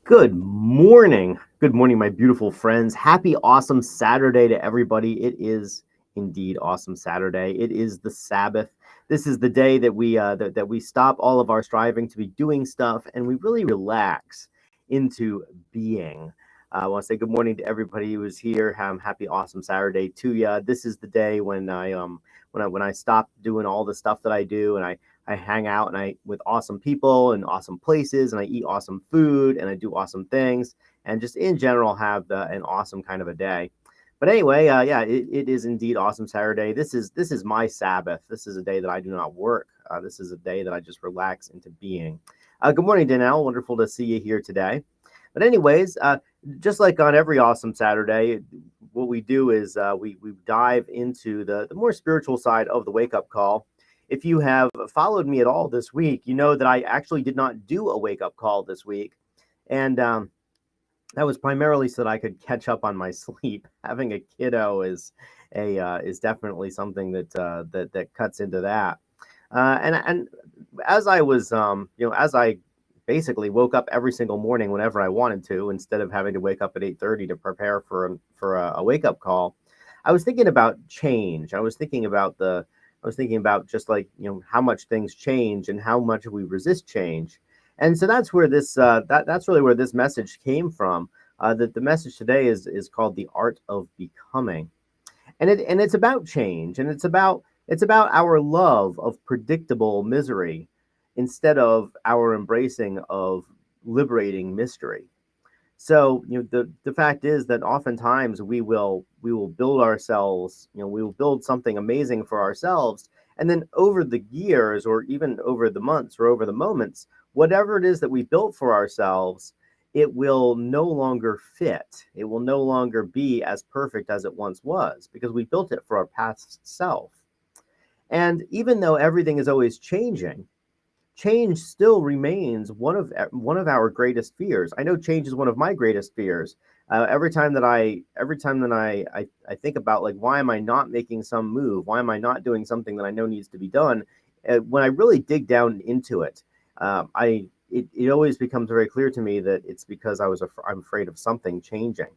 Good morning. Good morning, my beautiful friends. Happy, awesome Saturday to everybody. It is indeed awesome Saturday. It is the Sabbath. This is the day that we stop all of our striving to be doing stuff and we really relax into being. I want to say good morning to everybody who is here. Happy, awesome Saturday to you. This is the day when I stop doing all the stuff that I do and I hang out and I with awesome people and awesome places and I eat awesome food and I do awesome things and just in general have an awesome kind of a day. But anyway, yeah, it is indeed awesome Saturday. This is my Sabbath. This is a day that I do not work. This is a day that I just relax into being. Good morning, Danelle. Wonderful to see you here today. But anyways, just like on every awesome Saturday, what we do is we dive into the more spiritual side of the wake up call. If you have followed me at all this week, you know that I actually did not do a wake up call this week. And that was primarily so that I could catch up on my sleep. Having a kiddo is definitely something that cuts into that. And as I was as I basically woke up every single morning whenever I wanted to, instead of having to wake up at 8:30 to prepare for a wake up call, I was thinking about change. I was thinking about just like how much things change and how much we resist change. And so that's where that's really where this message came from. That the message today is called the art of becoming, and it's about change, and it's about our love of predictable misery instead of our embracing of liberating mystery. So the fact is that oftentimes we will build ourselves, we will build something amazing for ourselves, and then over the years or even over the months or over the moments, whatever it is that we built for ourselves, it will no longer fit. It will no longer be as perfect as it once was because we built it for our past self. And even though everything is always changing, change still remains one of our greatest fears. I know change is one of my greatest fears. Every time that I think about, like, why am I not making some move? Why am I not doing something that I know needs to be done? When I really dig down into it, it always becomes very clear to me that it's because I'm afraid of something changing.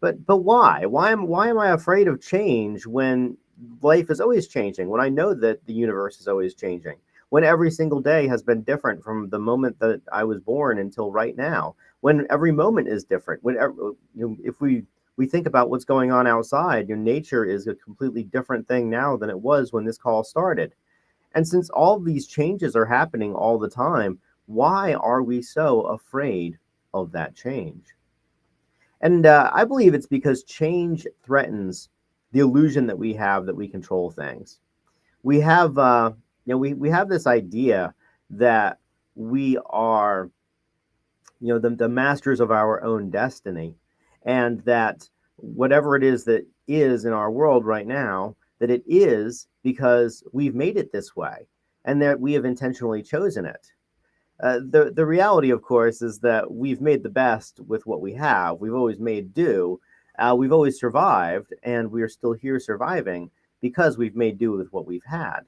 But why? Why am I afraid of change when life is always changing? When I know that the universe is always changing? When every single day has been different from the moment that I was born until right now? When every moment is different? If we think about what's going on outside, nature is a completely different thing now than it was when this call started. And since all these changes are happening all the time, why are we so afraid of that change? And I believe it's because change threatens the illusion that we have that we control things. We have, we have this idea that we are, the masters of our own destiny, and that whatever it is that is in our world right now, that it is because we've made it this way, and that we have intentionally chosen it. The reality, of course, is that we've made the best with what we have. We've always made do. We've always survived, and we are still here surviving because we've made do with what we've had,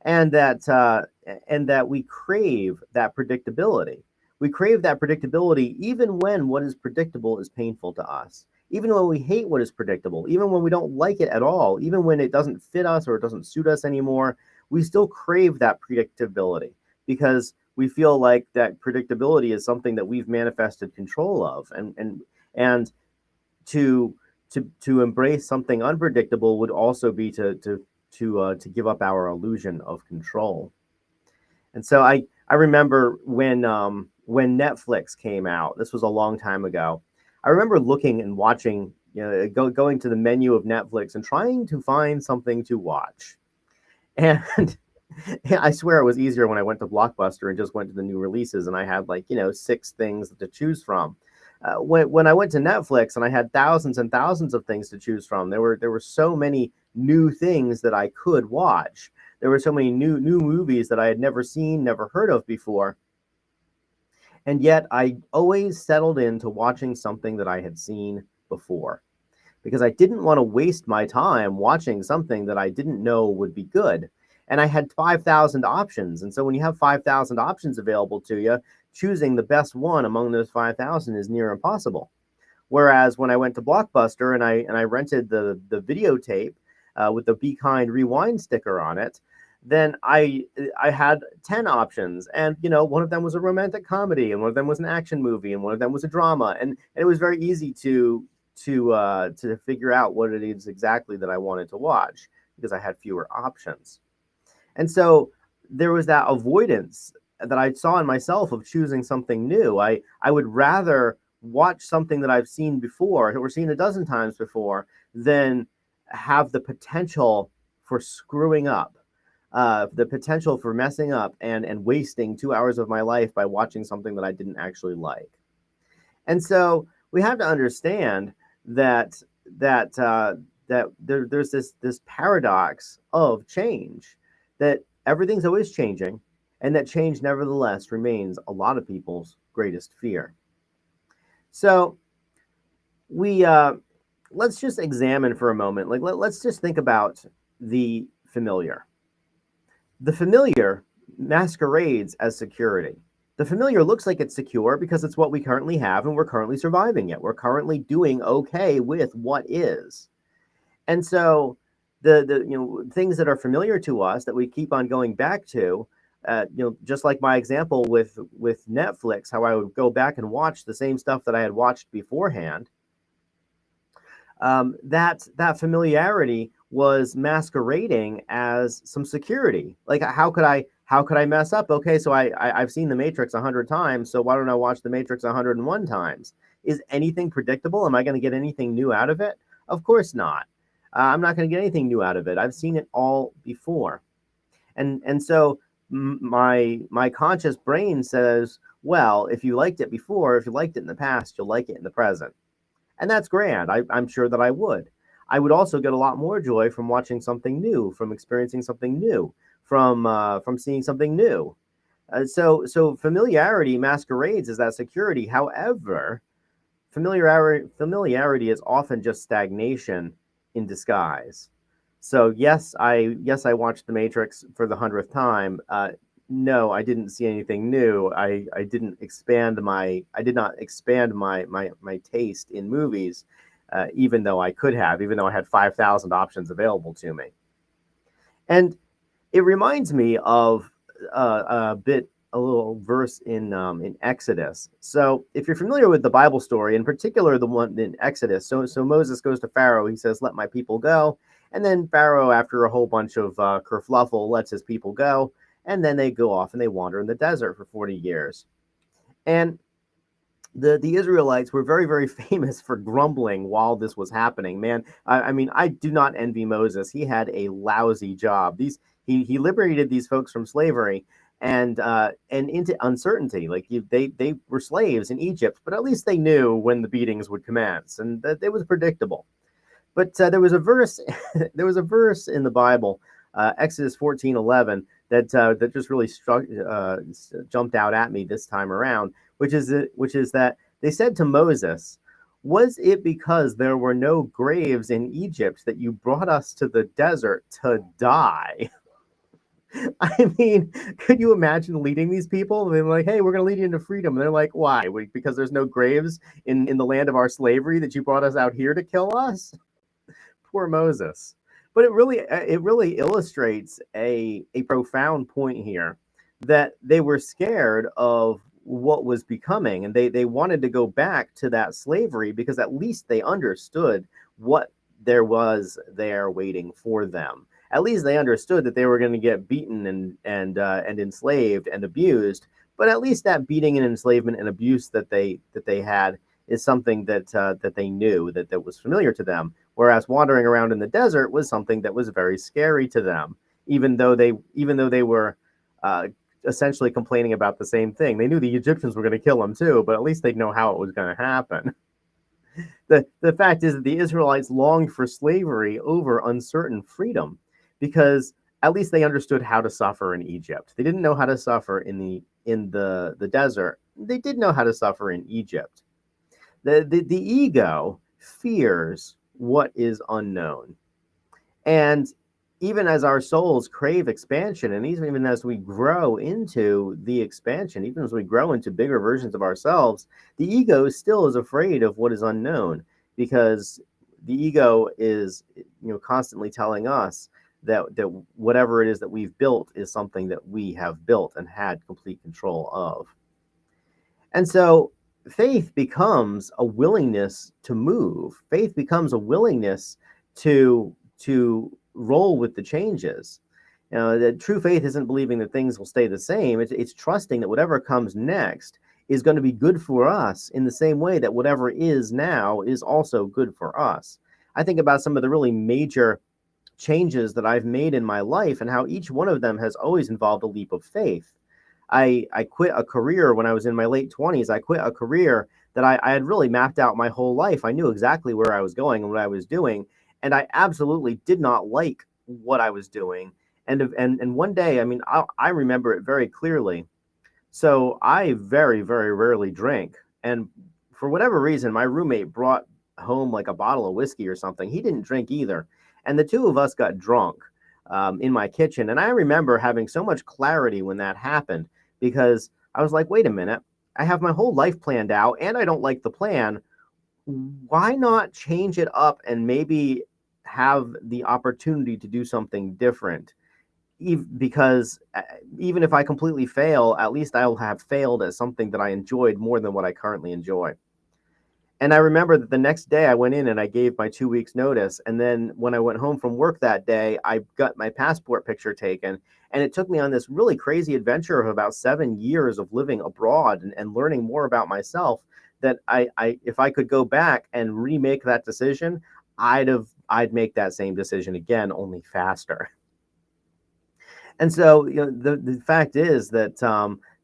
and that we crave that predictability. We crave that predictability even when what is predictable is painful to us. Even when we hate what is predictable, even when we don't like it at all, even when it doesn't fit us or it doesn't suit us anymore, we still crave that predictability because we feel like that predictability is something that we've manifested control of, and to to embrace something unpredictable would also be to give up our illusion of control. And so I remember when Netflix came out. This was a long time ago. I remember looking and watching, going to the menu of Netflix and trying to find something to watch. And I swear it was easier when I went to Blockbuster and just went to the new releases and I had, like, six things to choose from. When I went to Netflix and I had thousands and thousands of things to choose from, there were so many new things that I could watch. There were so many new movies that I had never seen, never heard of before. And yet I always settled into watching something that I had seen before because I didn't want to waste my time watching something that I didn't know would be good. and I had 5,000 options. And so when you have 5,000 options available to you, choosing the best one among those 5,000 is near impossible. Whereas when I went to Blockbuster and I rented the videotape with the Be Kind Rewind sticker on it, then I had 10 options, and one of them was a romantic comedy, and one of them was an action movie, and one of them was a drama, and it was very easy to figure out what it is exactly that I wanted to watch because I had fewer options. And so there was that avoidance that I saw in myself of choosing something new. I would rather watch something that I've seen before or seen a dozen times before than have the potential for screwing up, the potential for messing up and wasting 2 hours of my life by watching something that I didn't actually like. And so we have to understand that there's this paradox of change, that everything's always changing, and that change nevertheless remains a lot of people's greatest fear. So we let's just examine for a moment. Like let's just think about the familiar. The familiar masquerades as security. The familiar looks like it's secure because it's what we currently have and we're currently surviving it. We're currently doing okay with what is. And so the things that are familiar to us that we keep on going back to, just like my example with Netflix, how I would go back and watch the same stuff that I had watched beforehand. That familiarity was masquerading as some security. Like how could I mess up? Okay, so I've seen The Matrix 100 times, so why don't I watch The Matrix 101 times? Is anything predictable? Am I going to get anything new out of it? Of course not. I'm not going to get anything new out of it. I've seen it all before, and so my conscious brain says, well, if you liked it before, if you liked it in the past, you'll like it in the present. And that's grand. I'm sure that I would. I would also get a lot more joy from watching something new, from experiencing something new, from seeing something new. So familiarity masquerades as that security. However, familiarity is often just stagnation in disguise. So yes, I watched The Matrix for the 100th time. No, I didn't see anything new. I didn't expand I did not expand my taste in movies, even though I could have, even though I had 5,000 options available to me. And it reminds me of a little verse in Exodus. So if you're familiar with the Bible story, in particular the one in Exodus, so Moses goes to Pharaoh. He says, "Let my people go," and then Pharaoh, after a whole bunch of kerfluffle, lets his people go, and then they go off and they wander in the desert for 40 years. And the Israelites were very, very famous for grumbling while this was happening. Man, I mean, I do not envy Moses. He had a lousy job. He liberated these folks from slavery and into uncertainty. Like they were slaves in Egypt, but at least they knew when the beatings would commence, and that it was predictable. But there was a verse in the Bible, Exodus 14:11, that just really jumped out at me this time around, which is that they said to Moses, "Was it because there were no graves in Egypt that you brought us to the desert to die?" I mean, could you imagine leading these people? They're like, "Hey, we're going to lead you into freedom." And they're like, "Why? Because there's no graves in the land of our slavery that you brought us out here to kill us?" Poor Moses. But it really illustrates a profound point here, that they were scared of what was becoming, and they wanted to go back to that slavery because at least they understood what there was there waiting for them. At least they understood that they were going to get beaten and enslaved and abused. But at least that beating and enslavement and abuse that they had is something that they knew, that was familiar to them. Whereas wandering around in the desert was something that was very scary to them, even though they were essentially complaining about the same thing. They knew the Egyptians were going to kill them too, but at least they'd know how it was going to happen. The fact is that the Israelites longed for slavery over uncertain freedom because at least they understood how to suffer in Egypt. They didn't know how to suffer in the desert. They did know how to suffer in Egypt. The ego fears what is unknown. And even as our souls crave expansion, and even as we grow into the expansion, even as we grow into bigger versions of ourselves, the ego still is afraid of what is unknown, because the ego is, constantly telling us that whatever it is that we've built is something that we have built and had complete control of. And so faith becomes a willingness to move. Faith becomes a willingness to roll with the changes. That true faith isn't believing that things will stay the same. It's trusting that whatever comes next is going to be good for us in the same way that whatever is now is also good for us. I think about some of the really major changes that I've made in my life and how each one of them has always involved a leap of faith. I quit a career when I was in my late 20s. I quit a career that I had really mapped out my whole life. I knew exactly where I was going and what I was doing, and I absolutely did not like what I was doing. And one day, I mean, I remember it very clearly. So I very, very rarely drink, and for whatever reason, my roommate brought home like a bottle of whiskey or something. He didn't drink either, and the two of us got drunk in my kitchen. And I remember having so much clarity when that happened, because I was like, wait a minute, I have my whole life planned out and I don't like the plan. Why not change it up and maybe have the opportunity to do something different? Because even if I completely fail, at least I'll have failed at something that I enjoyed more than what I currently enjoy. And I remember that the next day I went in and I gave my 2 weeks notice. And then when I went home from work that day, I got my passport picture taken. And it took me on this really crazy adventure of about 7 years of living abroad and learning more about myself, that if I could go back and remake that decision, I'd make that same decision again, only faster. And so, the fact is that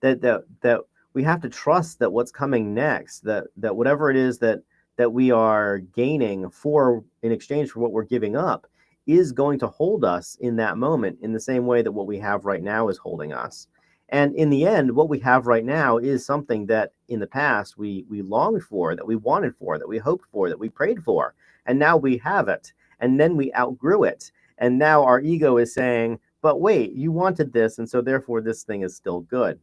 that we have to trust that what's coming next, that whatever it is that we are gaining for in exchange for what we're giving up, is going to hold us in that moment in the same way that what we have right now is holding us. And in the end, what we have right now is something that in the past we longed for, that we wanted for, that we hoped for, that we prayed for, and now we have it. And then we outgrew it. And now our ego is saying, but wait, you wanted this, and so therefore this thing is still good.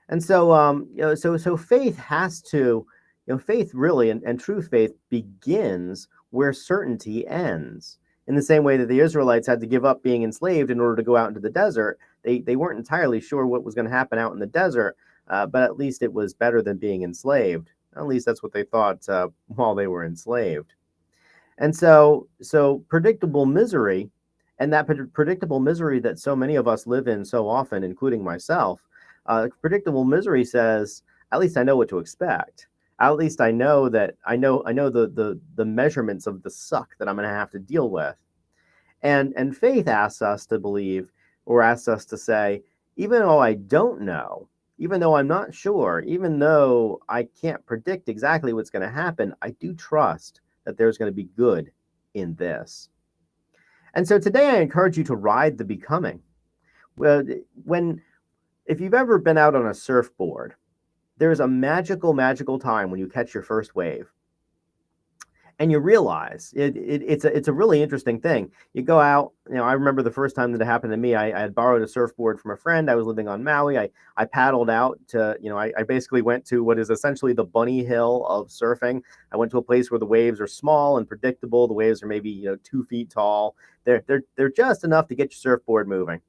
And so, so faith has to, faith really, and true faith begins where certainty ends. In the same way that the Israelites had to give up being enslaved in order to go out into the desert, they weren't entirely sure what was going to happen out in the desert, but at least it was better than being enslaved. At least that's what they thought while they were enslaved. And so predictable misery, and that predictable misery that so many of us live in so often, including myself, predictable misery says, at least I know what to expect. At least I know that I know the measurements of the suck that I'm going to have to deal with. And faith asks us to believe, or asks us to say, even though I don't know, even though I'm not sure, even though I can't predict exactly what's going to happen, I do trust that there's going to be good in this. And so today I encourage you to ride the becoming. If you've ever been out on a surfboard, there's a magical time when you catch your first wave. And you realize it's a really interesting thing. You go out, I remember the first time that it happened to me. I had borrowed a surfboard from a friend. I was living on Maui. I paddled out to, I basically went to what is essentially the bunny hill of surfing. I went to a place where the waves are small and predictable. The waves are maybe 2 feet tall. They're just enough to get your surfboard moving.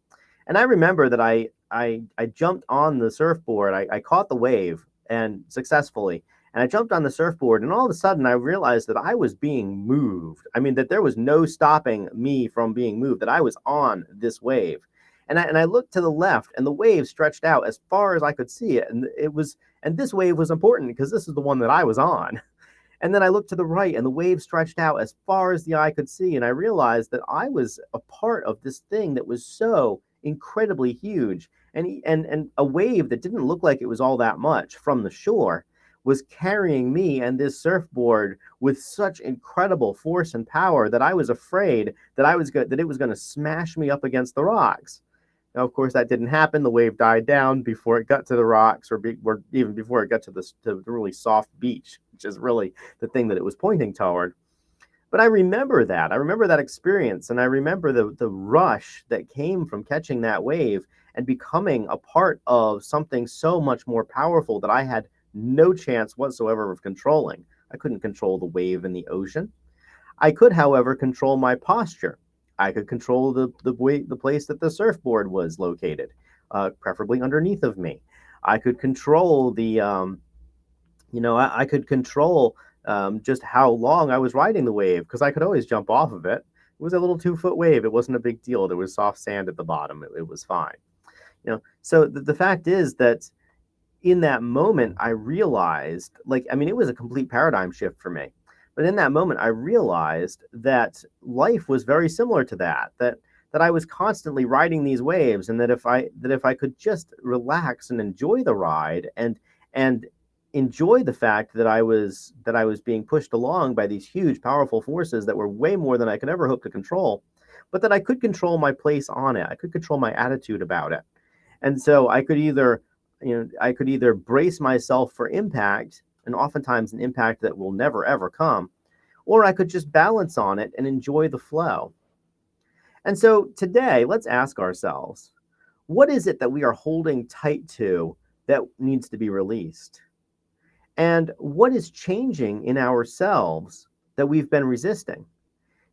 And I remember that I jumped on the surfboard. I caught the wave and successfully. And I jumped on the surfboard, and all of a sudden I realized that I was being moved. I mean, that there was no stopping me from being moved, that I was on this wave. And I looked to the left, and the wave stretched out as far as I could see it. And this wave was important because this is the one that I was on. And then I looked to the right, and the wave stretched out as far as the eye could see. And I realized that I was a part of this thing that was so incredibly huge. And a wave that didn't look like it was all that much from the shore was carrying me and this surfboard with such incredible force and power that I was afraid that it was going to smash me up against the rocks. Now, of course, that didn't happen. The wave died down before it got to the rocks, or even before it got to the really soft beach, which is really the thing that it was pointing toward. But I remember that. I remember that experience, and I remember the rush that came from catching that wave and becoming a part of something so much more powerful that I had no chance whatsoever of controlling. I couldn't control the wave in the ocean. I could, however, control my posture. I could control the place that the surfboard was located, preferably underneath of me. I could control I could control just how long I was riding the wave because I could always jump off of it. It was a little 2 foot wave. It wasn't a big deal. There was soft sand at the bottom. It was fine. So the fact is that in that moment, I realized, like, I mean, it was a complete paradigm shift for me. But in that moment, I realized that life was very similar to that. That I was constantly riding these waves, and that if I could just relax and enjoy the ride, and enjoy the fact that I was being pushed along by these huge, powerful forces that were way more than I could ever hope to control, but that I could control my place on it. I could control my attitude about it. And so I could either brace myself for impact, and oftentimes an impact that will never ever come, or I could just balance on it and enjoy the flow. And so today, let's ask ourselves, what is it that we are holding tight to that needs to be released? And what is changing in ourselves that we've been resisting?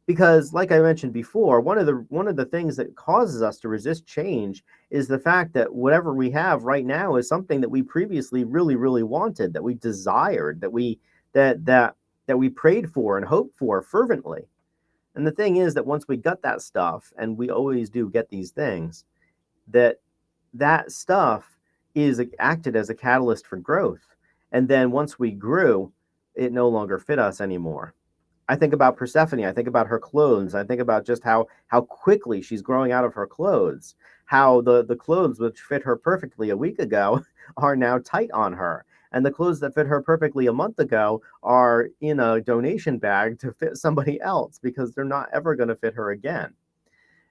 Because, like I mentioned before, one of the things that causes us to resist change is the fact that whatever we have right now is something that we previously really, really wanted, that we desired, that we prayed for and hoped for fervently. And the thing is that once we got that stuff, and we always do get these things, that stuff is acted as a catalyst for growth. And then once we grew, it no longer fit us anymore. I think about Persephone. I think about her clothes. I think about just how quickly she's growing out of her clothes. How the clothes which fit her perfectly a week ago are now tight on her, and the clothes that fit her perfectly a month ago are in a donation bag to fit somebody else because they're not ever going to fit her again.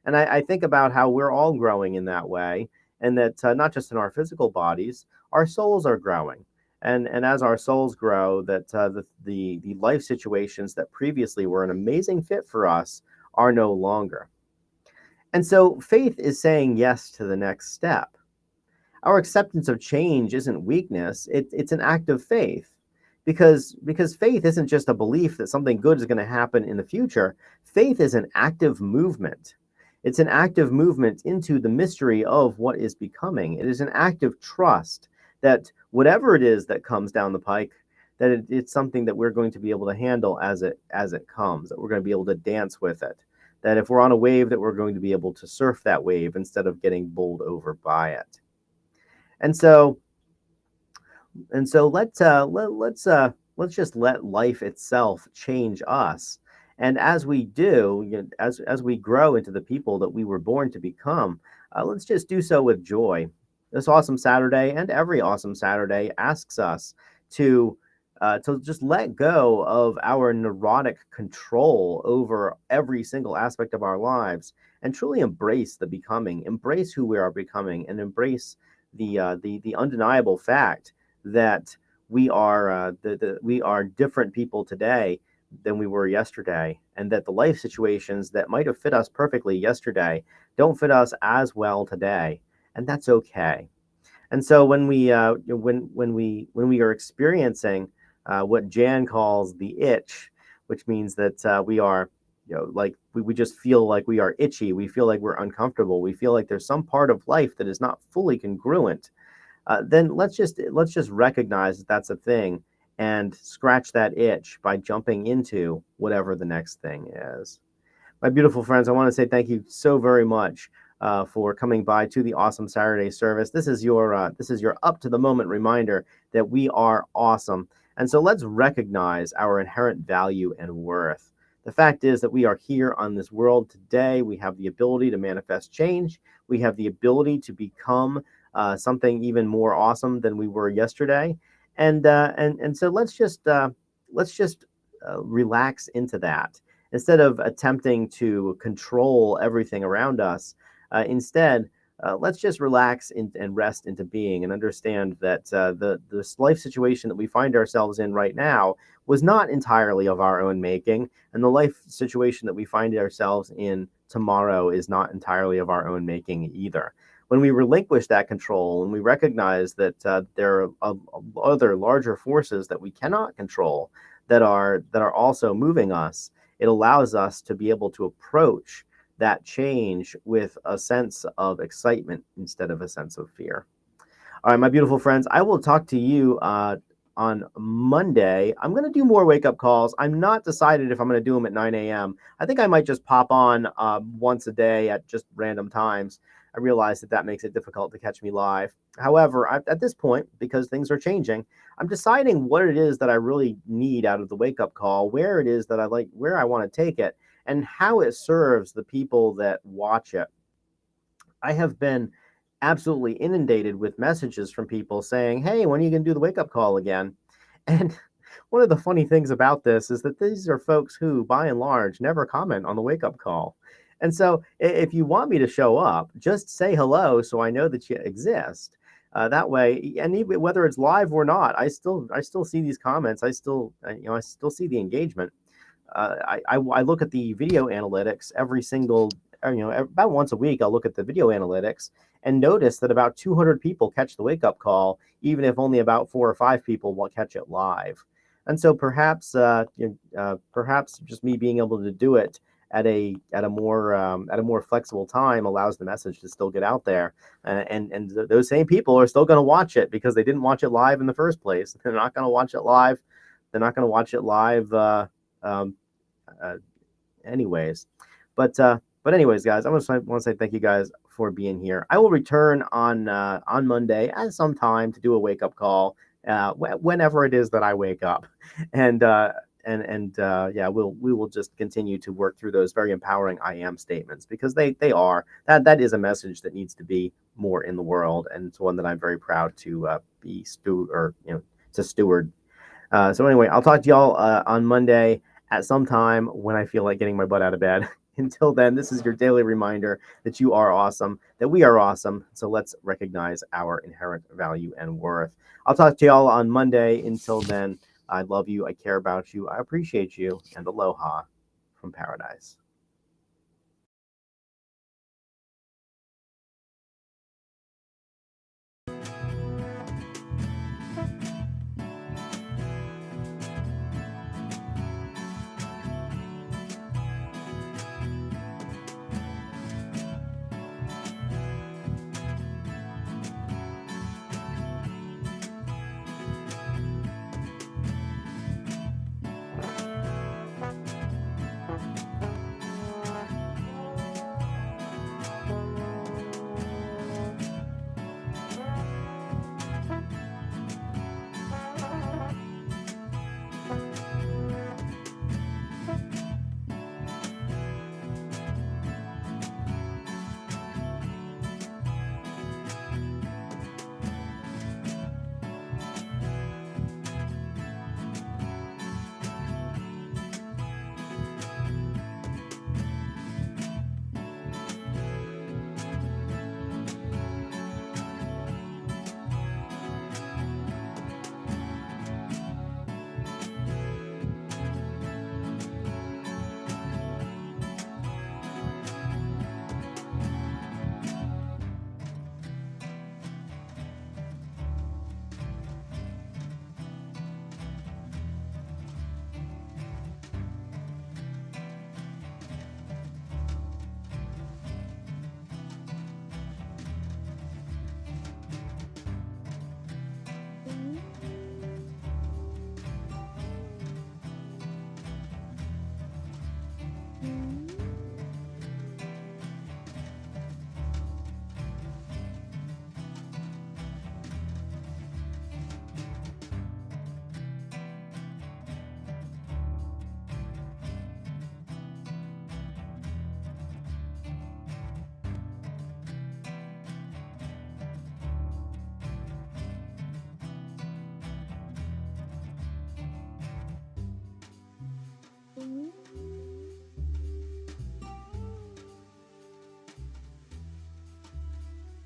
And I think about how we're all growing in that way, and that not just in our physical bodies, our souls are growing. And as our souls grow, that the life situations that previously were an amazing fit for us are no longer. And so faith is saying yes to the next step. Our acceptance of change isn't weakness, it's an act of faith. Because faith isn't just a belief that something good is going to happen in the future. Faith is an active movement. It's an active movement into the mystery of what is becoming. It is an active trust that whatever it is that comes down the pike, that it's something that we're going to be able to handle as it comes, that we're going to be able to dance with it. That if we're on a wave, that we're going to be able to surf that wave instead of getting bowled over by it. And so let's just let life itself change us. And as we do, as we grow into the people that we were born to become, let's just do so with joy. This awesome Saturday and every awesome Saturday asks us to just let go of our neurotic control over every single aspect of our lives and truly embrace the becoming, embrace who we are becoming, and embrace the undeniable fact that we are different people today than we were yesterday, and that the life situations that might have fit us perfectly yesterday don't fit us as well today, and that's okay. And so when we are experiencing what Jan calls the itch, which means that we are, like we just feel like we are itchy, we feel like we're uncomfortable, we feel like there's some part of life that is not fully congruent, then let's just recognize that that's a thing and scratch that itch by jumping into whatever the next thing is. My beautiful friends, I want to say thank you so very much for coming by to the Awesome Saturday service. This is your up to the moment reminder that we are awesome, and so let's recognize our inherent value and worth. The fact is that we are here on this world today. We have the ability to manifest change. We have the ability to become something even more awesome than we were yesterday, and so let's just relax into that instead of attempting to control everything around us. Instead, let's just relax and rest into being and understand that the life situation that we find ourselves in right now, was not entirely of our own making, and the life situation that we find ourselves in tomorrow is not entirely of our own making either. When we relinquish that control and we recognize that there are other larger forces that we cannot control that are also moving us, it allows us to be able to approach that change with a sense of excitement instead of a sense of fear. All right, my beautiful friends, I will talk to you on Monday. I'm going to do more wake up calls. I'm not decided if I'm going to do them at 9 a.m. I think I might just pop on once a day at just random times. I realize that makes it difficult to catch me live. However, at this point, because things are changing, I'm deciding what it is that I really need out of the wake up call, where it is that I like, where I want to take it, and how it serves the people that watch it. I have been absolutely inundated with messages from people saying, "Hey, when are you going to do the wake up call again?" And one of the funny things about this is that these are folks who, by and large, never comment on the wake up call. And so, if you want me to show up, just say hello so I know that you exist. That way, and even whether it's live or not, I still see these comments. I still see the engagement. I look at the video analytics every single, about once a week. I'll look at the video analytics and notice that about 200 people catch the wake up call, even if only about 4 or 5 people will catch it live. And so perhaps just me being able to do it at a more flexible time allows the message to still get out there, and those same people are still going to watch it because they didn't watch it live in the first place. They're not going to watch it live. They're not going to watch it live. Um, uh, Anyways, but anyways, guys, I want to say thank you guys for being here. I will return on Monday at some time to do a wake up call, whenever it is that I wake up, and yeah, we will just continue to work through those very empowering I am statements, because they are that is a message that needs to be more in the world, and it's one that I'm very proud to be to steward. So anyway, I'll talk to y'all on Monday at some time when I feel like getting my butt out of bed. Until then, this is your daily reminder that you are awesome, that we are awesome. So let's recognize our inherent value and worth. I'll talk to y'all on Monday. Until then, I love you. I care about you. I appreciate you. And aloha from paradise.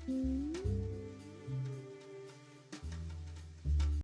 Mm-hmm.